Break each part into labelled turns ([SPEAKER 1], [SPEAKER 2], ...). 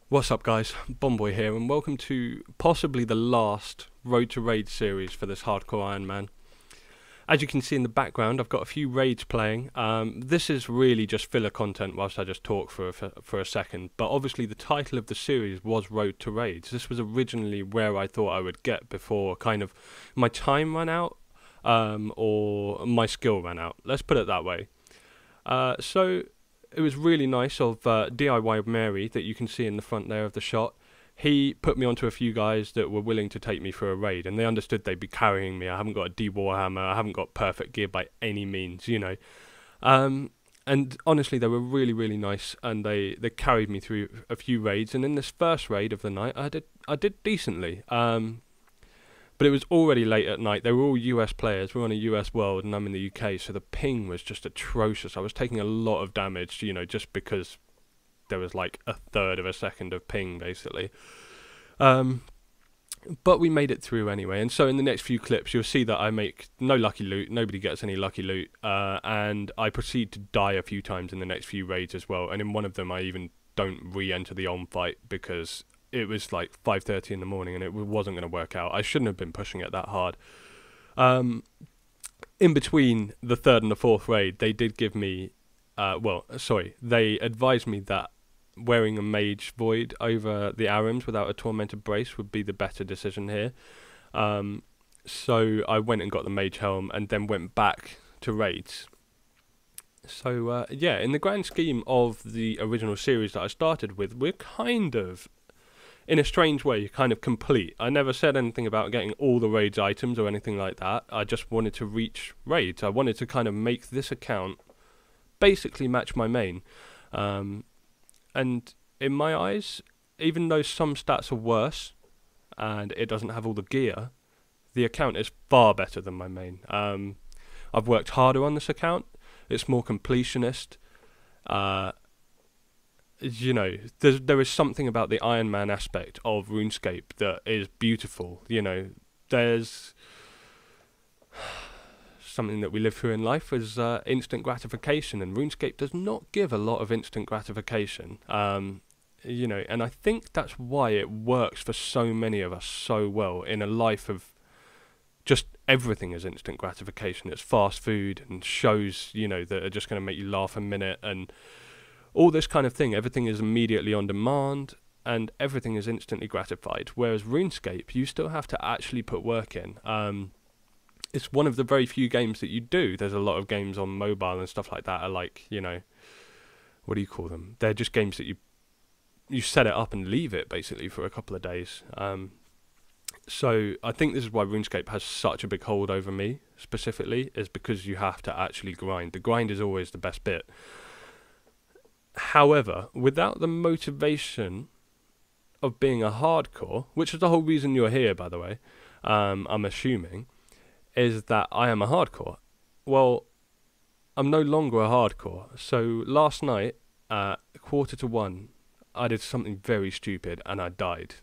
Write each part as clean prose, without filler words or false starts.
[SPEAKER 1] What's up guys, Bomboy here and welcome to possibly the last Road to Raid series for this hardcore Ironman. As you can see in the background, I've got a few raids playing. This is really just filler content whilst I just talk for a second, but obviously the title of the series was Road to Raids. This was originally where I thought I would get before kind of my time ran out or my skill ran out. Let's put it that way. So it was really nice of DIY Mary that you can see in the front there of the shot. He put me onto a few guys that were willing to take me for a raid, and they understood they'd be carrying me. I haven't got a D Warhammer, I haven't got perfect gear by any means, you know. And honestly, they were really, really nice, and they carried me through a few raids. And in this first raid of the night, I did decently. But it was already late at night. They were all US players. We're on a US world, and I'm in the UK, so the ping was just atrocious. I was taking a lot of damage, you know, just because there was like a third of a second of ping, basically. But we made it through anyway. And so in the next few clips, you'll see that I make no lucky loot. Nobody gets any lucky loot. And I proceed to die a few times in the next few raids as well. And in one of them, I even don't re-enter the on fight because it was like 5:30 in the morning and it wasn't going to work out. I shouldn't have been pushing it that hard. In between the third and the fourth raid, they did give me, they advised me that wearing a mage void over the Arims without a tormented brace would be the better decision here. So I went and got the mage helm and then went back to raids. So yeah, in the grand scheme of the original series that I started with, we're kind of, in a strange way, kind of complete. I never said anything about getting all the raids items or anything like that. I just wanted to reach raids. I wanted to kind of make this account basically match my main. And in my eyes, even though some stats are worse and it doesn't have all the gear, the account is far better than my main. I've worked harder on this account. It's more completionist. You know, there is something about the Ironman aspect of RuneScape that is beautiful. You know, there's something that we live through in life is instant gratification, and RuneScape does not give a lot of instant gratification. You know, and I think that's why it works for so many of us so well in a life of just everything is instant gratification. It's fast food and shows, you know, that are just going to make you laugh a minute and all this kind of thing. Everything is immediately on demand and everything is instantly gratified. Whereas RuneScape, you still have to actually put work in. It's one of the very few games that you do. There's a lot of games on mobile and stuff like that are like, you know, what do you call them? They're just games that you set it up and leave it basically for a couple of days. So I think this is why RuneScape has such a big hold over me specifically, is because you have to actually grind. The grind is always the best bit. However, without the motivation of being a hardcore, which is the whole reason you're here, by the way, I'm assuming, is that I am a hardcore. Well, I'm no longer a hardcore. So last night, 1:45, I did something very stupid and I died.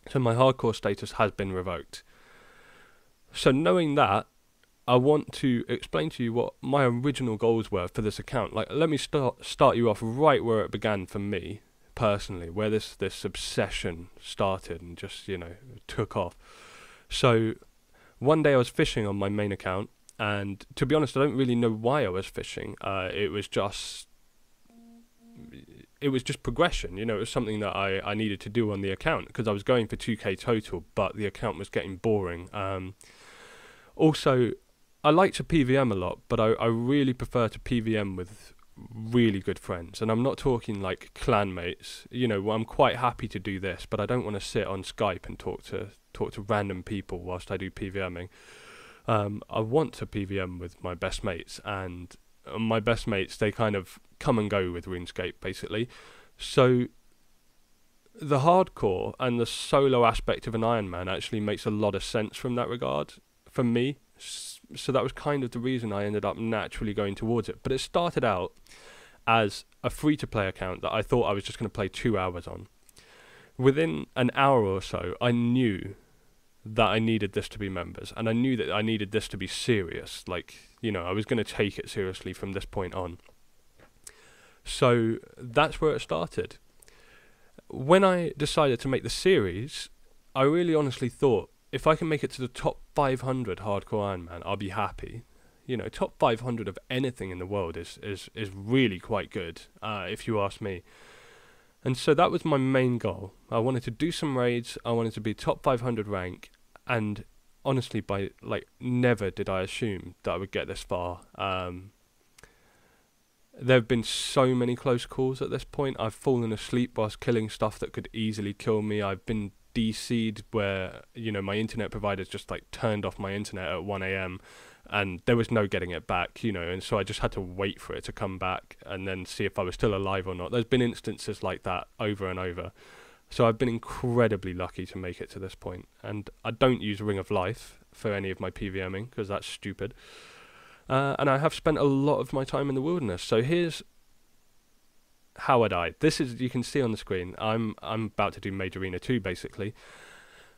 [SPEAKER 1] So my hardcore status has been revoked. So knowing that, I want to explain to you what my original goals were for this account. Like, let me start you off right where it began for me, personally, where this obsession started and just, you know, took off. So one day I was fishing on my main account, and to be honest, I don't really know why I was fishing. It was just progression, you know. It was something that I needed to do on the account because I was going for 2k total, but the account was getting boring. Also, I like to PVM a lot, but I really prefer to PVM with really good friends. And I'm not talking like clan mates. You know, I'm quite happy to do this, but I don't want to sit on Skype and talk to random people whilst I do PVMing. I want to PVM with my best mates, and my best mates, they kind of come and go with RuneScape, basically. So the hardcore and the solo aspect of an Ironman actually makes a lot of sense from that regard for me. So that was kind of the reason I ended up naturally going towards it. But it started out as a free-to-play account that I thought I was just going to play 2 hours on. Within an hour or so, I knew that I needed this to be members, and I knew that I needed this to be serious. Like, you know, I was going to take it seriously from this point on. So that's where it started. when I decided to make the series, I really honestly thought, if I can make it to the top 500 hardcore Iron Man, I'll be happy. You know, top 500 of anything in the world is really quite good, if you ask me. And so that was my main goal. I wanted to do some raids, I wanted to be top 500 rank, and honestly, never did I assume that I would get this far. There have been so many close calls at this point. I've fallen asleep whilst killing stuff that could easily kill me. I've been DC'd where, you know, my internet provider's just turned off my internet at 1 a.m. and there was no getting it back, you know, and so I just had to wait for it to come back and then see if I was still alive or not. There's been instances like that over and over. So I've been incredibly lucky to make it to this point. And I don't use Ring of Life for any of my PVMing because that's stupid. And I have spent a lot of my time in the wilderness. So here's how I died. This is, you can see on the screen, I'm about to do Mage Arena 2 basically.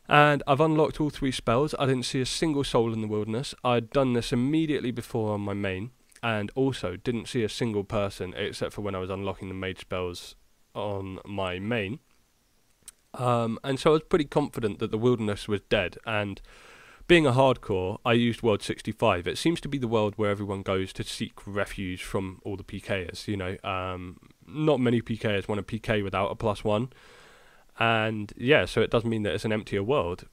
[SPEAKER 1] And I've unlocked all 3 spells. I didn't see a single soul in the wilderness. I'd done this immediately before on my main. And also didn't see a single person except for when I was unlocking the mage spells on my main. And so I was pretty confident that the wilderness was dead. And being a hardcore, I used World 65. It seems to be the world where everyone goes to seek refuge from all the PKers, you know. Not many PKers want to PK without a +1. And yeah, so it does mean that it's an emptier world.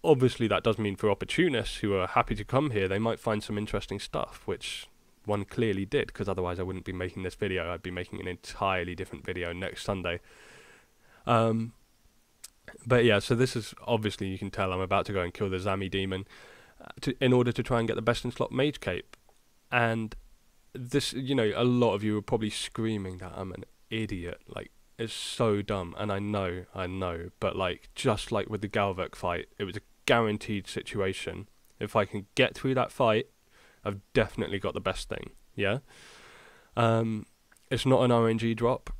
[SPEAKER 1] Obviously that does mean for opportunists who are happy to come here, they might find some interesting stuff, which one clearly did, because otherwise I wouldn't be making this video. I'd be making an entirely different video next Sunday. But yeah, so this is, obviously you can tell I'm about to go and kill the Zami demon in order to try and get the best in slot mage cape. And this, you know, a lot of you are probably screaming that I'm an idiot, like, it's so dumb, and I know, but just like with the Galvek fight, it was a guaranteed situation. If I can get through that fight, I've definitely got the best thing, yeah? It's not an RNG drop,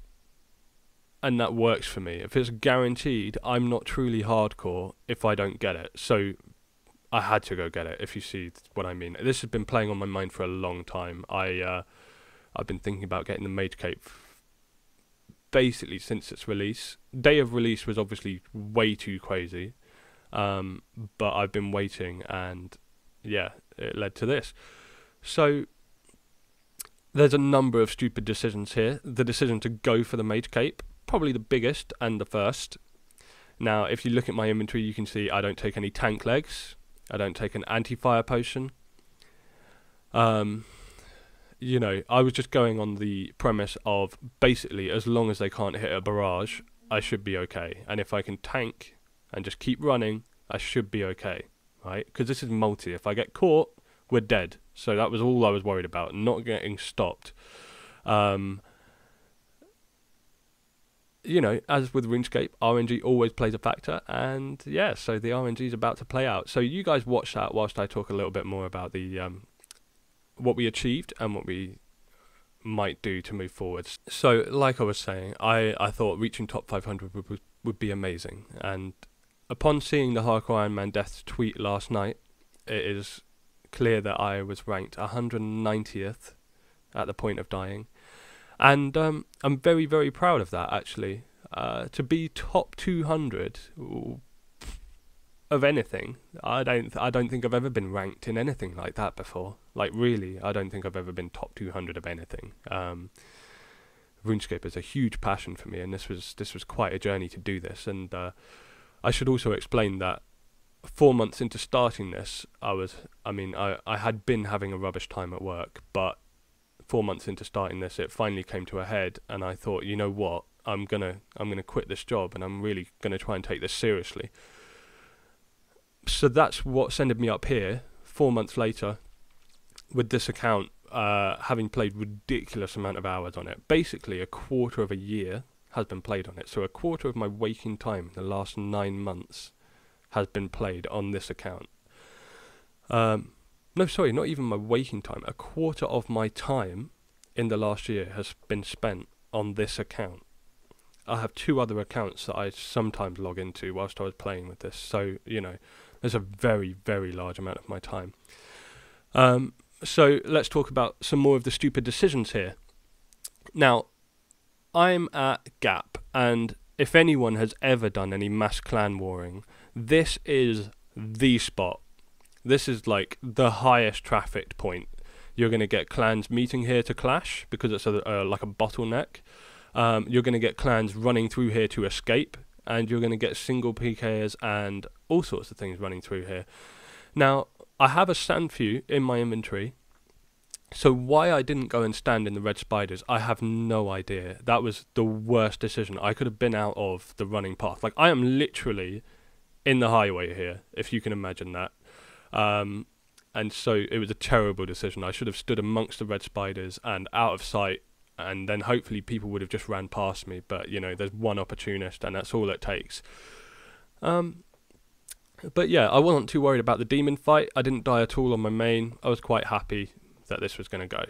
[SPEAKER 1] and that works for me. If it's guaranteed, I'm not truly hardcore if I don't get it, so I had to go get it, if you see what I mean. This has been playing on my mind for a long time. I've been thinking about getting the mage cape basically since its release. Day of release was obviously way too crazy, but I've been waiting, and yeah, it led to this. So there's a number of stupid decisions here. The decision to go for the mage cape, probably the biggest and the first. Now if you look at my inventory, you can see I don't take any tank legs, I don't take an anti-fire potion. You know, I was just going on the premise of basically as long as they can't hit a barrage, I should be okay. And if I can tank and just keep running, I should be okay, right? Because this is multi. If I get caught, we're dead. So that was all I was worried about, not getting stopped. You know, as with RuneScape, RNG always plays a factor. And yeah, so the RNG is about to play out. So you guys watch that whilst I talk a little bit more about the what we achieved and what we might do to move forwards. So like I was saying, I thought reaching top 500 would be amazing, and upon seeing the Hardcore Iron Man Death's tweet last night, it is clear that I was ranked 190th at the point of dying, and I'm very, very proud of that, actually. To be top 200 of anything, I don't think I've ever been ranked in anything like that before. Like really, I don't think I've ever been top 200 of anything. RuneScape is a huge passion for me, and this was quite a journey to do this. And I should also explain that 4 months into starting this, I had been having a rubbish time at work, but 4 months into starting this, it finally came to a head, and I thought, you know what, I'm gonna quit this job, and I'm really gonna try and take this seriously. So that's what sent me up here 4 months later with this account, having played ridiculous amount of hours on it. Basically a quarter of a year has been played on it. So a quarter of my waking time in the last 9 months has been played on this account. No, sorry, not even my waking time. A quarter of my time in the last year has been spent on this account. I have 2 other accounts that I sometimes log into whilst I was playing with this. So, you know, there's a very, very large amount of my time. So let's talk about some more of the stupid decisions here. Now, I'm at Gap, and if anyone has ever done any mass clan warring, this is the spot. This is like the highest trafficked point. You're going to get clans meeting here to clash because it's like a bottleneck. You're going to get clans running through here to escape, and you're going to get single PKers and all sorts of things running through here. Now, I have a stand few in my inventory, so why I didn't go and stand in the red spiders, I have no idea. That was the worst decision. I could have been out of the running path. Like, I am literally in the highway here, if you can imagine that. And so it was a terrible decision. I should have stood amongst the red spiders and out of sight, and then hopefully people would have just ran past me. But, you know, there's one opportunist, and that's all it takes. But yeah, I wasn't too worried about the demon fight. I didn't die at all on my main. I was quite happy that this was going to go.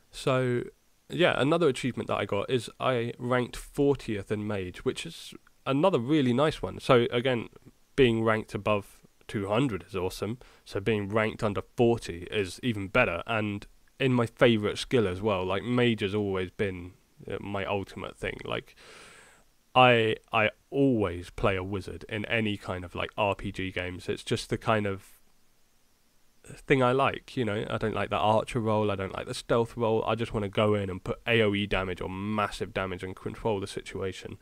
[SPEAKER 1] So, yeah, another achievement that I got is I ranked 40th in Mage, which is another really nice one. So, again, being ranked above 200 is awesome, so being ranked under 40 is even better, and in my favourite skill as well. Like, Mage has always been my ultimate thing. Like, I always play a wizard in any kind of like RPG games. It's just the kind of thing I like, you know. I don't like the archer role, I don't like the stealth role. I just want to go in and put AoE damage or massive damage and control the situation.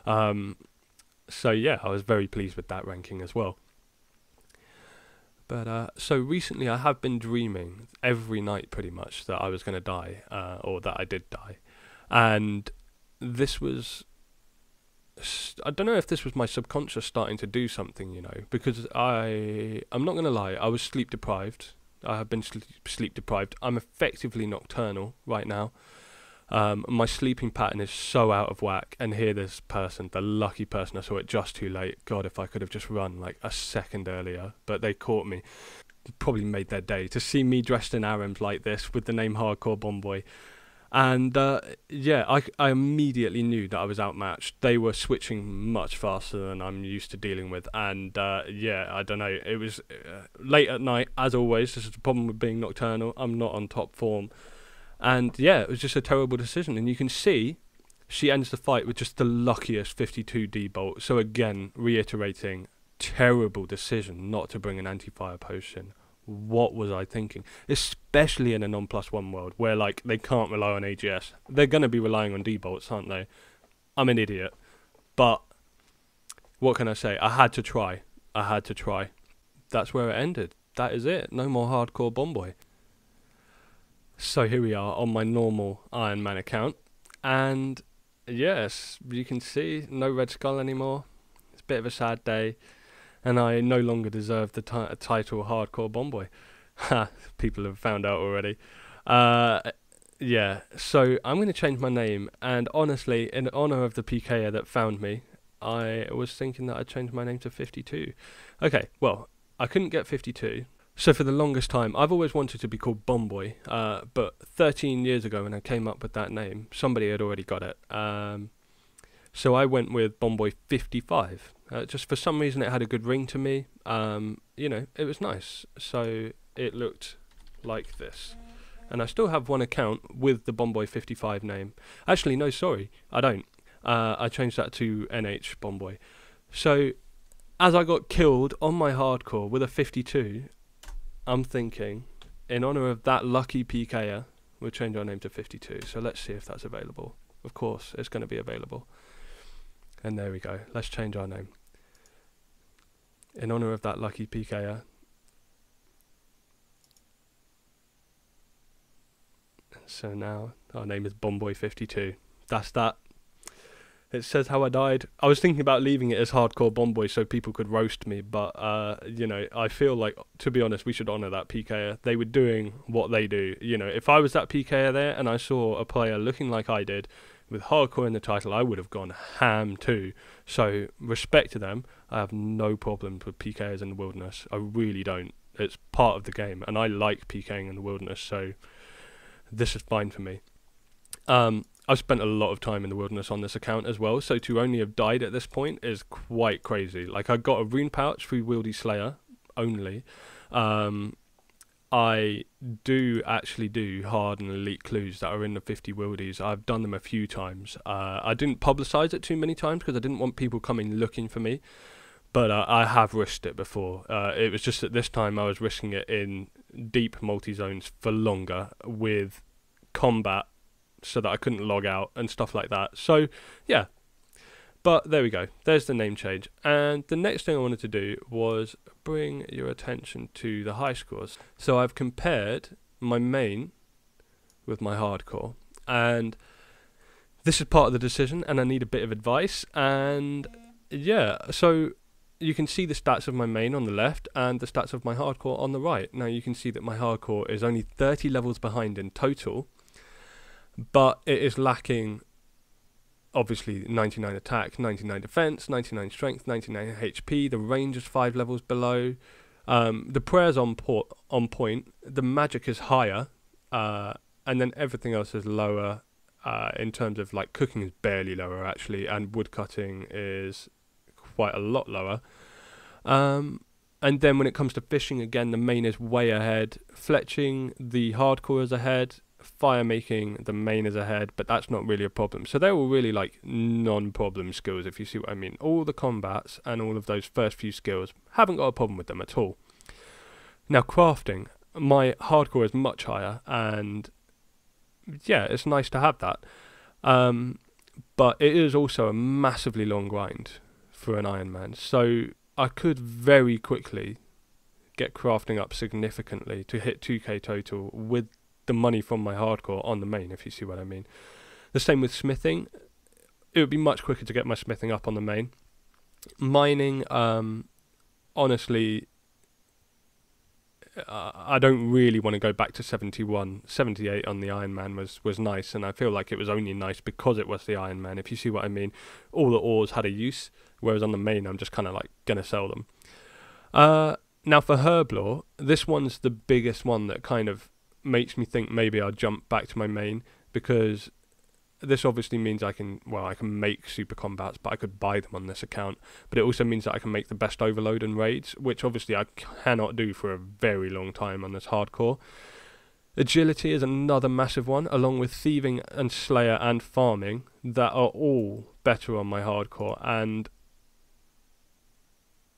[SPEAKER 1] So yeah, I was very pleased with that ranking as well. But so recently I have been dreaming every night pretty much that I was going to die, or that I did die. And this was, I don't know if this was my subconscious starting to do something, you know, because I'm not going to lie, I was sleep deprived. I have been sleep deprived. I'm effectively nocturnal right now. My sleeping pattern is so out of whack, and here this person, the lucky person, I saw it just too late. God, if I could have just run like a second earlier, but they caught me. Probably made their day to see me dressed in Arams like this with the name Hardcore Bomboy. And yeah, I immediately knew that I was outmatched. They were switching much faster than I'm used to dealing with, and yeah, I don't know, it was late at night, as always. This is the problem with being nocturnal. I'm not on top form. And yeah, it was just a terrible decision. And you can see she ends the fight with just the luckiest 52 D-bolt. So again, reiterating, terrible decision not to bring an anti-fire potion. What was I thinking? Especially in a non+1 world where like they can't rely on AGS. They're going to be relying on D-bolts, aren't they? I'm an idiot. But what can I say? I had to try. That's where it ended. That is it. No more Hardcore Bomboy. So here we are on my normal Ironman account, and yes, you can see no red skull anymore. It's a bit of a sad day, and I no longer deserve the title Hardcore Bomboy. Ha, people have found out already. Yeah, so I'm going to change my name, and honestly, in honour of the PKer that found me, I was thinking that I'd change my name to 52. Okay, well, I couldn't get 52. So for the longest time, I've always wanted to be called Bomboy, but 13 years ago when I came up with that name, somebody had already got it. So I went with Bomboy 55. Just for some reason it had a good ring to me. You know, it was nice. So it looked like this. And I still have one account with the Bomboy 55 name. Actually, no, sorry, I don't. I changed that to NH Bomboy. So as I got killed on my hardcore with a 52... I'm thinking, in honour of that lucky PKer, we'll change our name to 52. So let's see if that's available. Of course, it's going to be available. And there we go. Let's change our name. In honour of that lucky PKer. So now our name is Bomboy52. That's that. It says how I died. I was thinking about leaving it as Hardcore Bomboy so people could roast me, but, you know, I feel like, to be honest, we should honour that PKer. They were doing what they do. You know, if I was that PKer there and I saw a player looking like I did, with Hardcore in the title, I would have gone ham too. So, respect to them. I have no problems with PKers in the wilderness. I really don't. It's part of the game, and I like PKing in the wilderness, so this is fine for me. I've spent a lot of time in the wilderness on this account as well, so to only have died at this point is quite crazy. Like, I got a rune pouch through Wieldy Slayer only. I I do actually do hard and elite clues that are in the 50 wildies. I've done them a few times. I didn't publicise it too many times because I didn't want people coming looking for me, but I have risked it before. It was just that this time I was risking it in deep multi-zones for longer with combat so that I couldn't log out and stuff like that. So, yeah. But there we go. There's the name change. And the next thing I wanted to do was bring your attention to the high scores. So I've compared my main with my hardcore. And this is part of the decision, and I need a bit of advice. And yeah, so you can see the stats of my main on the left and the stats of my hardcore on the right. Now you can see that my hardcore is only 30 levels behind in total, but it is lacking obviously 99 attack, 99 defense, 99 strength, 99 HP. The range is 5 levels below. The prayer's on point. The magic is higher, and then everything else is lower. In terms of like cooking is barely lower actually, and woodcutting is quite a lot lower. And then when it comes to fishing, again, the main is way ahead. Fletching, the hardcore is ahead. Fire making, the main is ahead, but that's not really a problem. So they're all really like non-problem skills, if you see what I mean. All the combats and all of those first few skills, haven't got a problem with them at all. Now crafting, my hardcore is much higher, and yeah, it's nice to have that. But it is also a massively long grind for an Ironman. So I could very quickly get crafting up significantly to hit 2k total with the money from my hardcore on the main, if you see what I mean. The same with smithing. It would be much quicker to get my smithing up on the main. Mining, honestly, I don't really want to go back to 71. 78 on the Ironman was nice, and I feel like it was only nice because it was the Ironman, if you see what I mean. All the ores had a use, whereas on the main I'm just kind of like going to sell them. Now for Herblore, this one's the biggest one that kind of makes me think maybe I'll jump back to my main, because this obviously means I can make super combats, but I could buy them on this account. But it also means that I can make the best overload and raids, which obviously I cannot do for a very long time on this hardcore. Agility is another massive one, along with thieving and slayer and farming, that are all better on my hardcore, and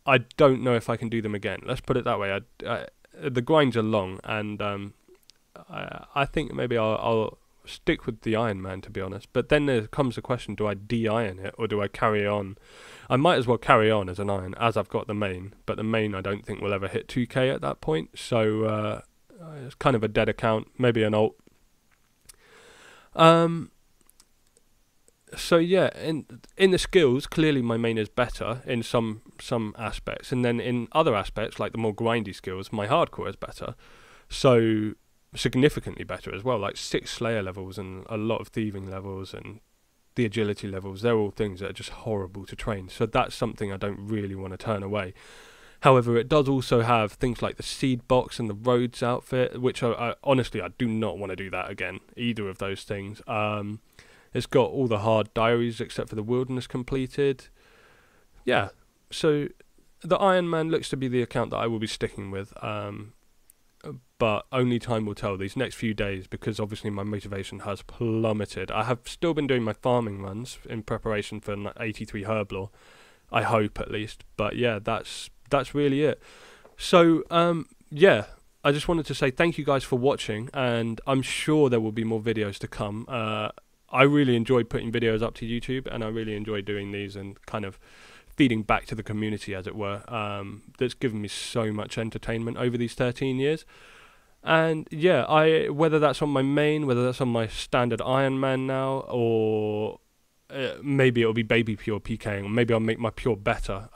[SPEAKER 1] I don't know if I can do them again. Let's put it that way. The grinds are long, and I think maybe I'll stick with the Ironman, to be honest. But then there comes the question, do I de-iron it or do I carry on? I might as well carry on as an iron, as I've got the main, but the main I don't think will ever hit 2k at that point, so it's kind of a dead account, maybe an alt. So yeah, in the skills, clearly my main is better in some aspects, and then in other aspects, like the more grindy skills, my hardcore is better. So significantly better as well, like 6 slayer levels and a lot of thieving levels, and the agility levels, they're all things that are just horrible to train. So that's something I don't really want to turn away. However, it does also have things like the seed box and the roads outfit, which honestly, I do not want to do that again, either of those things. It's got all the hard diaries except for the wilderness completed. Yeah, so the Ironman looks to be the account that I will be sticking with, but only time will tell these next few days, because obviously my motivation has plummeted. I have still been doing my farming runs in preparation for 83 Herblore, I hope at least, but yeah, that's really it. So yeah, I just wanted to say thank you guys for watching, and I'm sure there will be more videos to come. I really enjoyed putting videos up to YouTube, and I really enjoy doing these and kind of feeding back to the community, as it were. That's given me so much entertainment over these 13 years. And yeah, whether that's on my main, whether that's on my standard Ironman now, or maybe it'll be baby pure PKing, or maybe I'll make my pure better.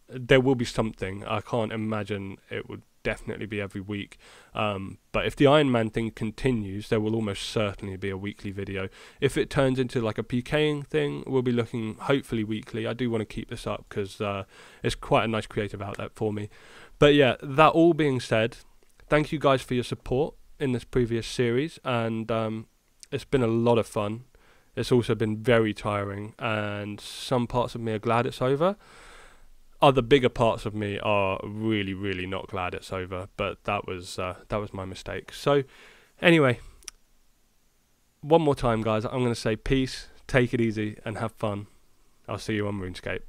[SPEAKER 1] There will be something. I can't imagine it would definitely be every week, but if the Ironman thing continues, there will almost certainly be a weekly video. If it turns into like a PKing thing, we'll be looking hopefully weekly. I do want to keep this up because it's quite a nice creative outlet for me. But yeah, that all being said, thank you guys for your support in this previous series, and it's been a lot of fun. It's also been very tiring, and some parts of me are glad it's over. other bigger parts of me are really, really not glad it's over, but that was my mistake. So anyway, one more time, guys, I'm going to say peace, take it easy, and have fun. I'll see you on RuneScape.